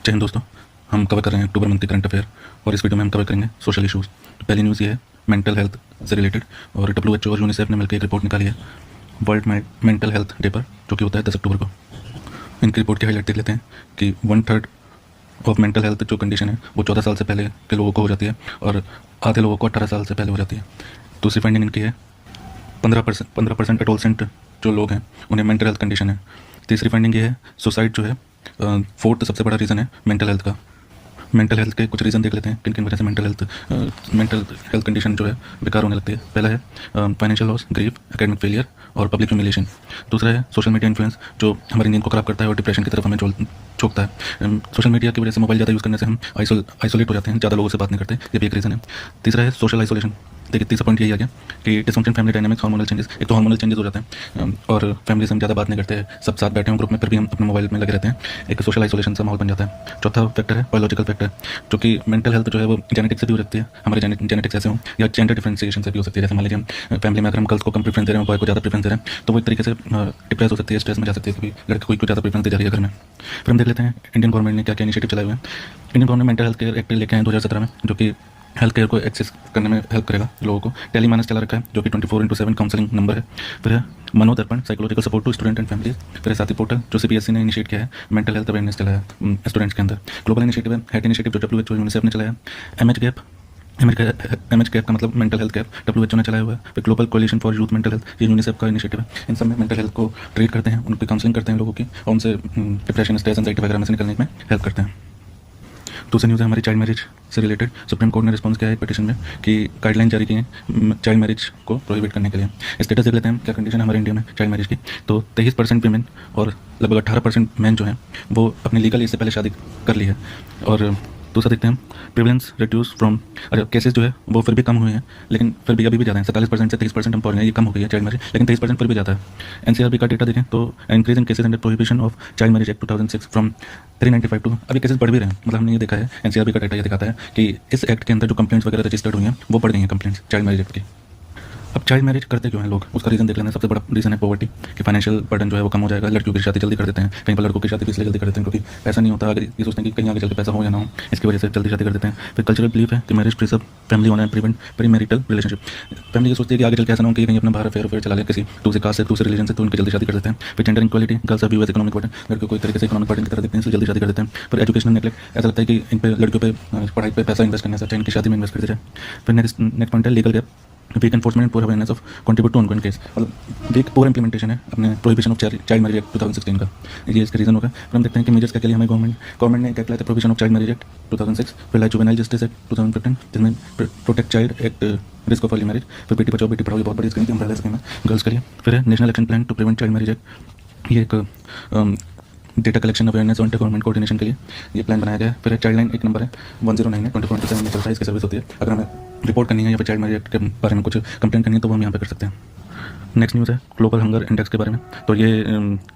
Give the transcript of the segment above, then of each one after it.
जय हिंद दोस्तों, हम कवर कर रहे हैं अक्टूबर मंथ के करंट अफेयर और इस वीडियो में हम कवर करेंगे सोशल इश्यूज़। तो पहली न्यूज़ ये है मेंटल हेल्थ से रिलेटेड, और WHO और यूनिसेफ ने मिलकर एक रिपोर्ट निकाली है वर्ल्ड मेंटल हेल्थ डे पर, जो कि होता है 10 अक्टूबर को। इनकी रिपोर्ट की हाईलाइट देख लेते हैं कि 1/3 ऑफ मेंटल हेल्थ जो कंडीशन है वो 14 साल से पहले के लोगों को हो जाती है और आधे लोगों को 18 साल से पहले हो जाती है। दूसरी फाइंडिंग इनकी है 15% एडोलसेंट जो लोग हैं उन्हें मेंटल हेल्थ कंडीशन है। तीसरी फाइंडिंग ये है सुसाइड जो है 4th सबसे बड़ा रीज़न है मेंटल हेल्थ का। मेंटल हेल्थ के कुछ रीज़न देख लेते हैं किन किन वजह से मेंटल हेल्थ कंडीशन जो है बेकार होने लगती है। पहला है financial loss, grief, academic failure और पब्लिक ह्यूमिलिएशन। दूसरा है सोशल मीडिया इन्फ्लुएंस जो हमारी नींद को खराब करता है और डिप्रेशन की तरफ हमें झोंकता है। सोशल मीडिया की वजह से मोबाइल ज़्यादा यूज़ करने से हम आइसोलेट हो जाते हैं, ज़्यादा लोगों से बात नहीं करते, ये भी एक रीज़न है। तीसरा है सोशल आइसोलेशन। देखिए तीसरा पॉइंट यही आ गया कि dysfunction family dynamics, hormonal changes. एक तो हार्मोनल चेंजेस हो जाते हैं और फैमिली से हम ज़्यादा बात नहीं करते हैं, सब साथ बैठे हैं ग्रुप में फिर भी हम अपने मोबाइल में लगे रहते हैं, एक सोशल आइसोलेशन सा माहौल बन जाता है। चौथा फैक्टर है बायोलॉजिकल फैक्टर, जो कि मेंटल हेल्थ जो है वो जेनेटिक्स से भी हो सकती है, हमारे जेनेटिक्स ऐसे हों, या जेंडर डिफरेंशिएशन से भी हो सकती है। जैसे मान लीजिए हम फैमिली में अगर हम गर्ल्स को कम प्रेफरेंस दे रहे हैं, बॉय को ज़्यादा प्रेफरेंस दे रहे हैं, तो वो एक तरीके से डिप्रेस हो सकती है, स्ट्रेस में जा सकती है, क्योंकि लड़के को ज़्यादा प्रेफरेंस दी जा रही है घर में। फिर हम देख लेते हैं इंडियन गवर्नमेंट ने क्या क्या इनिशिएटिव चलाए हुए हैं। Indian government mental health care act लेके आए 2017 में, जो कि हेल्थ केयर को एक्सेस करने में हेल्प करेगा लोगों को। टेलीमानस चला रखा है जो कि 24/7 काउंसलिंग नंबर है। फिर है Manodarpan, psychological support to student and families. फिर है साथी पोर्टल जो CBSE ने इनिशिएट किया है, मेंटल हेल्थ अवेयरनेस चलाया है स्टूडेंट्स के अंदर। ग्लोबल इनिशिएटिव है हैट इनिशिएटिव जो WHO यूनिसेफ ने चलाया। MH गैप का मतलब मेंटल हेल्थ गैप WHO ने चलाया हुआ है। फिर global coalition for youth mental health, ये यूनिसेफ का इनिशिएटिव है। इन सब में मेंटल हेल्थ को ट्रीट करते हैं, उनकी काउंसलिंग करते हैं लोगों की, और उनसे डिप्रेशन, स्ट्रेस, एंजाइटी वगैरह में से निकलने में हेल्प करते हैं। दूसरी न्यूज़ है हमारी चाइल्ड मैरिज से रिलेटेड। सुप्रीम कोर्ट ने रिस्पॉन्स किया है एक पिटीशन में कि गाइडलाइन जारी की है चाइल्ड मैरिज को प्रोहिबिट करने के लिए। स्टेटस देख लेते हैं क्या कंडीशन है हमारे इंडिया में चाइल्ड मैरिज की। तो 23% वीमेन और लगभग 18% मैन जो हैं वो अपनी लीगल एज से पहले शादी कर ली है। और दूसरा देखते हैं प्रिवलेंस रिड्यूस फ्रॉम, अरे केसेस जो है वो फिर भी कम हुए हैं, लेकिन फिर भी अभी भी ज़्यादा है। 47% से 23% हम पहुँच गए, ये कम हो गई है चाइल्ड मैरिज, लेकिन 23% फिर भी ज़्यादा है। NCRB का डेटा देखें तो increase in cases under prohibition of child marriage act 2006 from 395 to, अभी केसेस बढ़ भी रहे हैं। मतलब हमने ये देखा है, NCRB का डेटा ये दिखाता है कि इस एक्ट के अंदर जो कंप्लेंट्स वगैरह रजिस्टर्ड हुई हैं वो बढ़ गई हैं कंप्लेंट्स चाइल्ड मैरिज एक्ट की। अब चाइल्ड मैरिज करते क्यों हैं लोग, उसका रीज़न देख लेना। सबसे बड़ा रीज़न है पॉवर्टी, कि फाइनेंशियल बर्डन जो है वो कम हो जाएगा। लड़कियों की शादी जल्दी कर देते हैं, कहीं पर लड़कों की शादी इसलिए जल्दी कर देते हैं क्योंकि पैसा नहीं होता, अगर ये सोचते हैं कि कहीं आगे चल के पैसा हो या ना हो, इसकी वजह से जल्दी शादी कर देते हैं। फिर कल्चरल बिलीफ है कि मैरिज प्रिजर्व फैमिली होना है, prevent pre marital relationship. Family ये सोचती है कि आगे चल के ऐसा ना हो कि कहीं अपना बाहर अफेयर चला ले किसी दूसरे कास्ट से, दूसरे रिलीजन से, तो उनकी जल्दी शादी कर देते हैं। फिर gender equality, girls are view as economic burden, लड़कियों को एक तरीके से इकोनॉमिक बर्डन की तरह देखते हैं, इसलिए जल्दी शादी कर देते हैं। फिर एजुकेशनल नेगलेक्ट, ऐसा लगता है कि इन पे लड़कियों पे पढ़ाई पे पैसा इन्वेस्ट करने से अच्छा इनकी शादी में इन्वेस्ट कर दिया जाए। फिर नेक्स्ट पॉइंट है legal gap, weak enforcement and poor awareness of contribute to ongoing case, मतलब वीक पुअर इंप्लीमेंटेशन है अपने prohibition of child marriage act 2016 का, ये इसका रीजन होगा। फिर हम देखते हैं कि मेजर्स के लिए हमें गवर्नमेंट ने क्या किया था, prohibition of child marriage act 2006, फिर लाइक जुवेनाइल जस्टिस एक्ट 2015 जिसमें protect child act risk of early marriage, फिर बेटी बचाओ बेटी पढ़ाओ, ये बहुत बड़ी स्कीम थी, अम्ब्रेला स्कीम है गर्ल्स के लिए। फिर है national action plan to prevent child marriage act, ये एक डेटा कलेक्शन अवेयरनेस और इंटर गवर्नमेंट कोऑर्डिनेशन के लिए ये प्लान बनाया गया है। फिर चाइल्ड लाइन एक नंबर है 109 है, 24/7 में चलता है, इसकी सर्विस होती है। अगर हमें रिपोर्ट करनी है या फिर चाइल्ड मैरिज एक्ट के बारे में कुछ कंप्लेंट करनी है तो वो हम यहाँ पे कर सकते हैं। नेक्स्ट न्यूज़ है ग्लोबल हंगर इंडेक्स के बारे में। तो ये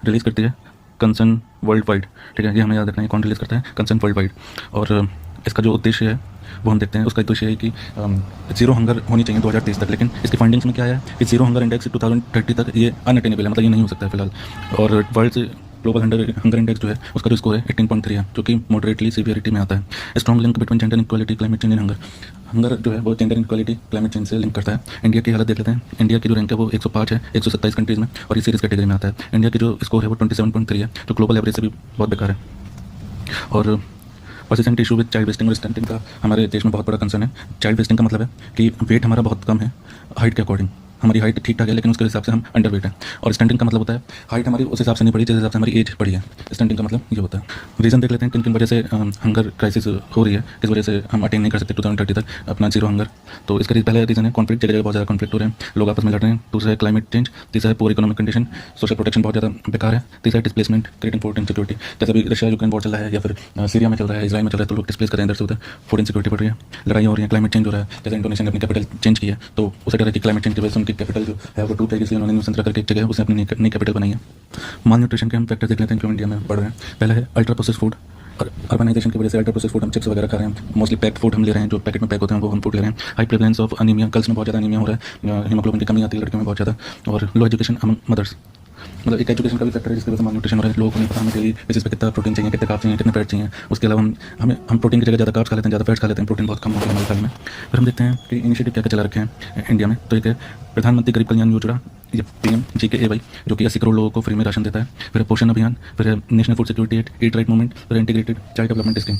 रिलीज़ करती है कंसर्न वर्ल्ड वाइड, ठीक है, ये हमें याद रखना है कौन रिलीज़ करता है, कंसर्न वर्ल्ड वाइड। और इसका जो उद्देश्य है वो हम देखते हैं। उसका उद्देश्य है कि जीरो हंगर होनी चाहिए 2030 तक, लेकिन इसकी फाइंडिंग्स में क्या है कि जीरो हंगर इंडेक्स 2030 तक ये अनअटेनेबल है, मतलब ये नहीं हो सकता है फिलहाल। और वर्ल्ड ग्लोबल हंगर इंडेक्स जो है उसका जो स्कोर है 18.3 है, जो कि मॉडरेटली सीवियरिटी में आता है। Strong link between gender equality, climate change and hunger जो है वो जेंडर इक्वालिटी, क्लाइमेट चेंज से लिंक करता है। इंडिया की हालत देख लेते हैं। इंडिया की जो रैंक है वो 105 है 127 कंट्रीज़ में, और इस सीरीज कैटेगरी में आता है। इंडिया की जो स्कोर है वो 27.3 है, जो ग्लोबल एवरेज से भी बहुत बेकार है। और persistent issue with child wasting और स्टंटिंग का हमारे देश में बहुत बड़ा कंसर्न है। चाइल्ड वेस्टिंग का मतलब है कि वेट हमारा बहुत कम है हाइट के अकॉर्डिंग, हमारी हाइट ठीक ठाक है लेकिन उसके हिसाब से हम अंडर वेट है। और स्टंटिंग का मतलब होता है हाइट हमारी उस हिसाब से नहीं बढ़ी जिस हिसाब से हमारी एज बढ़ी है। स्टंटिंग का मतलब ये होता है। रीज़न देख लेते हैं किन किन वजह से हंगर क्राइसिस हो रही है, किस वजह से हम अटेन नहीं कर सकते 2030 तक अपना जीरो हंगर। तो इसका पहला रीज़न है कॉन्फ्लिक्ट, जगह बहुत ज़्यादा कॉन्फ्लिक्ट हो रहे हैं, लोग आपस में लड़ रहे हैं। दूसरा है क्लाइमेट चेंज, तीसरा है poor economic condition, social protection बहुत ज़्यादा बेकार है। तीसरा है डिस्प्लेसमेंट क्रिएटिंग फूड इनसिक्योरिटी, जैसे अभी रशिया यूक्रेन वॉर चल रहा है या फिर सीरिया में चल रहा है, इजराइल में चल रहा है, तो लोग डिस्प्लेस कर रहे हैं इधर से उधर, फूड इनसिक्योरिटी बढ़ रही है, लड़ाई हो रही है, क्लाइमेट चेंज हो रहा है। जैसे इंडोनेशिया ने अपनी कैपिटल चेंज की है तो उसे डर है कि क्लाइमेट चेंज की वजह से उनकी कैपिटल जो है वो टूट जाएगी, इसलिए उन्होंने संतरा करके एक जगह उसे अपनी नई कैपिटल बनाई है। माल न्यूट्रिशन के हम फैक्टर देख लेते हैं जो इंडिया में बढ़ रहे हैं। पहला है अल्ट्रा प्रोसेस फूड, और अर्बनाइजेशन की वजह से अल्ट्रा प्रोसेस फूड, हम चिप्स वगैरह खा रहे हैं, मोस्टली पैक्ड फूड हम ले रहे हैं, जो पैकेट में पैक होते हैं वो हम फूड ले रहे हैं। High prevalence of anaemia, girls में बहुत ज़्यादा अनीमिया हो रहा है, हीमोग्लोबिन की कमी आती है लड़कियों में बहुत ज़्यादा। और लो एजुकेशन अमंग मदर्स, मतलब एक एजुकेशन का भी फैक्टर है जिसकी वजह से मालन्यूट्रिशन हो रहा है। लोगों को नहीं पता हमें डेली बेसिस पे कितना प्रोटीन चाहिए, कितने कार्ब्स चाहिए, कितने फैट चाहिए। उसके अलावा हम प्रोटीन की जगह ज़्यादा कार्ब्स खा लेते हैं, ज़्यादा फैट्स खा लेते हैं, प्रोटीन बहुत कम होता है हमारे खाने में। फिर हम देखते हैं कि इनिशिएटिव क्या क्या चला रखे हैं इंडिया में। तो एक है प्रधानमंत्री गरीब कल्याण योजना, ये PMGKAY, जो कि 80 करोड़ लोगों को फ्री में राशन देता है। फिर है पोषण अभियान, फिर है national food security act, eat right movement, फिर इंटीग्रेटेड चाइल्ड डेवलपमेंट स्कीम।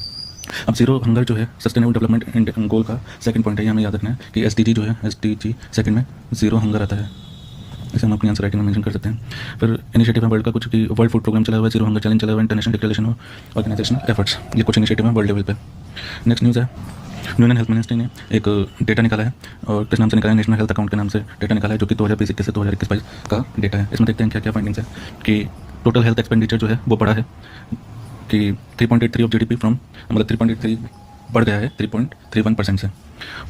अब जीरो हंगर जो है सस्टेनेबल डेवलपमेंट गोल का सेकंड पॉइंट है, ये हमें याद रखना है कि SDG जो है, SDG सेकंड में जीरो हंगर आता है। इसे हम अपनी आंसर राइटिंग में मेंशन कर सकते हैं। फिर इनिशिएटिव है वर्ल्ड का कुछ कि वर्ल्ड फूड प्रोग्राम चला हुआ है, जीरो हंगर चैलेंज चला हुआ है, international declaration of organization efforts, ये कुछ इनिशिएटिव है वर्ल्ड लेवल पे। नेक्स्ट न्यूज़ है यूनियन हेल्थ मिनिस्ट्री ने एक डेटा निकाला है, और किस नाम से निकाला है, नेशनल हेल्थ अकाउंट के नाम से डेटा निकाला है, जो कि 2020-21 से 2021-22 का डेटा है। इसमें देखते हैं क्या क्या फाइंडिंग्स है कि टोटल हेल्थ एक्सपेंडिचर जो है वो बढ़ा है कि 3.83 ऑफ GDP फ्रॉम, मतलब 3.83 बढ़ गया है 3.31% से।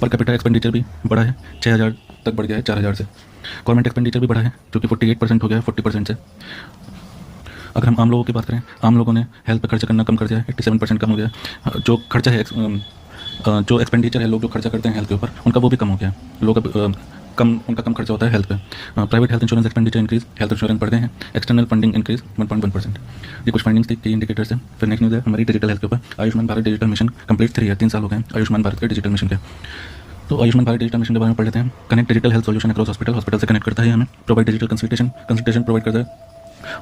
पर कैपिटल एक्सपेंडिचर भी बढ़ा है, 6,000 तक बढ़ गया है 4,000 से। गवर्नमेंट एक्सपेंडिचर भी बढ़ा है जो कि 48% हो गया है 40% से। अगर हम आम लोगों की बात करें, आम लोगों ने हेल्थ पर खर्च करना कम कर दिया है, 87% कम हो गया है। जो खर्चा है, जो एक्सपेंडिचर है, लोग जो खर्चा करते हैं हेल्थ के ऊपर, उनका वो भी कम हो गया है। लोग अब उनका कम खर्चा होता है हेल्थ पे। Private health insurance expenditure increase, health insurance बढ़ गए हैं। External funding increase 1.1%। ये कुछ फाइंडिंग्स थी, की इंडिकेटर्स हैं। फिर नेक्स्ट न्यूज़ है हमारी डिजिटल हेल्थ के ऊपर। Ayushman Bharat digital mission complete 3 साल हो गए हैं आयुष्मान भारत के डिजिटल मिशन के। तो आयुष्मान भारत डिजिटल मिशन के बारे में पढ़ लेते हैं। Connect digital health solution across hospital से कनेक्ट करता है हमें। प्रोवाइड डिजिटल कंसल्टेशन प्रोवाइड करता है,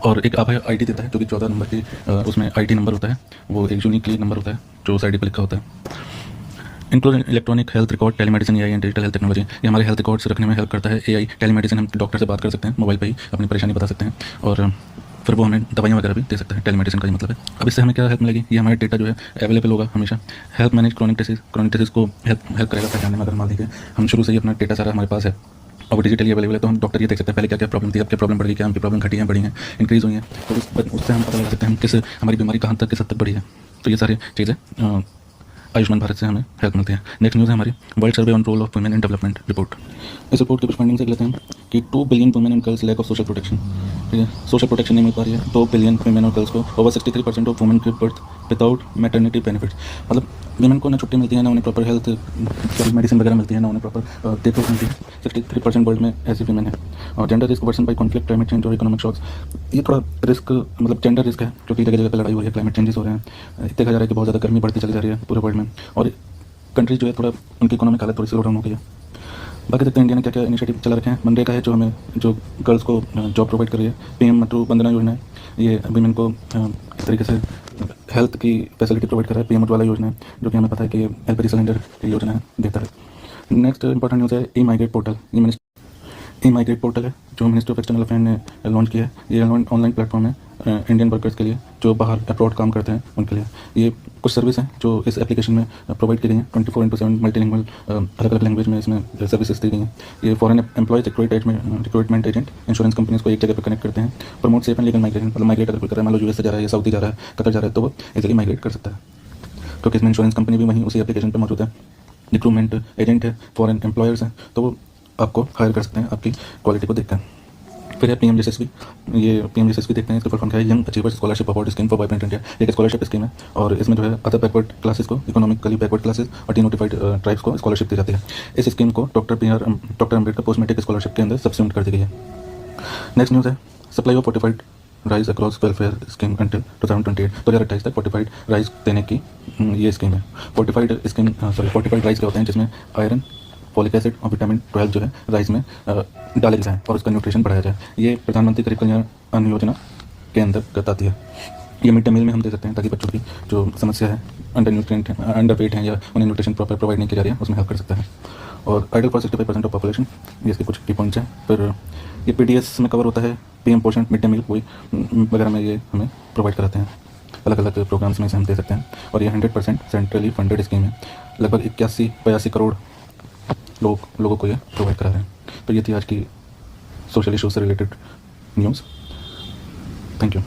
और एक आप ID देता है जो कि 14 नंबर की, उसमें IT नंबर होता है, वो एक यूनिकली नंबर होता है जो उस ID पर लिखा होता है। Include electronic health record, telemedicine, AI and digital health technology, ये हमारे हेल्थ रिकॉर्ड्स रखने में हेल्प करता है। AI टेलीमेडिसिन, हम डॉक्टर से बात कर सकते हैं, मोबाइल पे ही अपनी परेशानी बता सकते हैं, और फिर वो हमें दवाइयाँ वगैरह भी दे सकता है। टेलीमेडिसिन का ही मतलब है। अब इससे हमें क्या हेल्प मिलेगी, ये हमारे डेटा जो है अवेलेबल होगा हमेशा। हेल्प मैनेज क्रॉनिक डिसीज को हेल्प करेगा पहचानने में। अगर मान लीजिए हम शुरू से ही अपना डेटा सारा हमारे पास है और वो डिजिटली अवेलेबल है, तो हम डॉक्टर ये देख सकते हैं पहले क्या क्या प्रॉब्लम थी, अब क्या प्रॉब्लम बढ़ गई, क्या उनकी प्रॉब्लम घटी है, बढ़ी है, इंक्रीज़ हुई है। तो उससे हम पता लगा सकते हैं हम किस हमारी बीमारी कहाँ तक किस हद तक बढ़ी है। तो ये सारी चीज़ें आयुष्मान भारत से हमें हेल्प मिलती है। नेक्स्ट न्यूज़ है हमारी world survey on role of women in development report. इस रिपोर्ट की कुछ फाइंडिंग्स देख लेते हैं कि 2 billion women and girls lack of social protection. ठीक है, सोशल प्रोटेक्शन नहीं मिल पा रही है 2 बिलियन वुमेन और गर्ल्स को। Over 63% of women give birth without maternity benefits, मतलब वुमेन को ना छुट्टी मिलती है, ना उन्हें प्रॉपर हेल्थ मेडिसिन वगैरह मिलती है, ना उन्हें प्रॉपर देखभाल मिलती है। 63% वर्ल्ड में ऐसी वुमेन है। और gender risk worsen by conflict, climate change और इकोनॉमिक शॉक्स, ये थोड़ा रिस्क, मतलब जेंडर रिस्क है क्योंकि जगह जगह पर लड़ाई हो रही है, क्लाइमेट चेंजेस हो रहे हैं, देखा जा रहा है कि बहुत ज़्यादा गर्मी बढ़ती चली जा रही है पूरे वर्ल्ड में, और कंट्रीज जो है थोड़ा उनकी इकोनॉमिक हालत थोड़ी स्लो डाउन हो गई है। बाकी देखते हैं इंडिया ने क्या क्या इनिशिएटिव चला रखे हैं। मनरेगा है जो गर्ल्स को जॉब प्रोवाइड कर रही है। PM मटरू वंदना योजना है, ये वुमेन को किस तरीके से हेल्थ की फैसिलिटी प्रोवाइड कर रहा है। PM उज्ज्वला योजना है जो कि हमें पता है कि LPG सिलेंडर की योजना देता है। नेक्स्ट इंपॉर्टेंट न्यूज़ है ई-माइग्रेट पोर्टल। ई-माइग्रेट पोर्टल है जो मिनिस्ट्री ऑफ एक्सटर्नल अफेयर ने लॉन्च किया है। ये ऑनलाइन प्लेटफॉर्म है इंडियन वर्कर्स के लिए जो बाहर अब्रॉड काम करते हैं उनके लिए। ये कुछ सर्विस हैं जो इस एप्लीकेशन में प्रोवाइड की गई हैं। 24/7 मल्टीलिंगुअल अलग अलग लैंग्वेज में इसमें सर्विसेज दी गई हैं। ये foreign employees recruitment agent insurance companies को एक जगह पर कनेक्ट करते हैं। Promote safe and legal migration, मतलब माइग्रेट अगर कोई कर रहा है, मान लो US से जा रहा है या सऊदी जा रहा है, कतर जा रहा है, तो वो इजीली माइग्रेट कर सकता है क्योंकि इसमें इंश्योरेंस कंपनी भी वहीं उसी एप्लीकेशन पर मौजूद है। रिक्रूटमेंट एजेंट है, फॉरेन एम्प्लॉयर्स हैं, तो वो आपको हायर कर सकते हैं आपकी क्वालिटी को देखकर। फिर है PMJSSV। ये PMJSSV देखते हैं, इसका फुल फॉर्म क्या है, young achievers scholarship award scheme for vibrant India. एक स्कॉलरशिप स्कीम है और इसमें जो है अदर बैकवर्ड क्लासेस को, इकोनॉमिकली बैकवर्ड क्लासेस और डिनोटिफाइड ट्राइब्स को स्कॉलरशिप दी जाती है। इस स्कीम को doctor Ambedkar post matric scholarship के अंदर सब्सिट्यूट कर दी गई है। नेक्स्ट न्यूज़ है supply of fortified rice across welfare scheme until 2028, 2028 तक फोर्टिफाइड राइस देने की ये स्कीम है। फोर्टिफाइड राइस क्या होते हैं, जिसमें आयरन, फॉलिक एसिड और विटामिन 12 जो है राइस में डाले जाए और उसका न्यूट्रिशन बढ़ाया जाए। ये प्रधानमंत्री गरीब कल्याण अन्न योजना के अंदर आती है। ये मिड डे मील में हम दे सकते हैं ताकि बच्चों की जो समस्या है, अंडर वेट है या उन्हें न्यूट्रिशन प्रॉपर प्रोवाइड नहीं की जा रही है, उसमें हेल्प कर सकता है। और आइडल फॉर 65% ऑफ पॉपुलेशन, ये इसके कुछ की पॉइंट्स हैं। फिर ये PDS में कवर होता है। PM पोषण, मिड डे मील कोई वगैरह में ये हमें प्रोवाइड कराते हैं। अलग अलग प्रोग्राम्स में से हम दे सकते हैं और ये 100% सेंट्रली फंडेड स्कीम है। लगभग 81-82 करोड़ लोगों को ये प्रोवाइड करा रहे हैं। तो ये थी आज की सोशल इशूज से रिलेटेड न्यूज़। Thank you.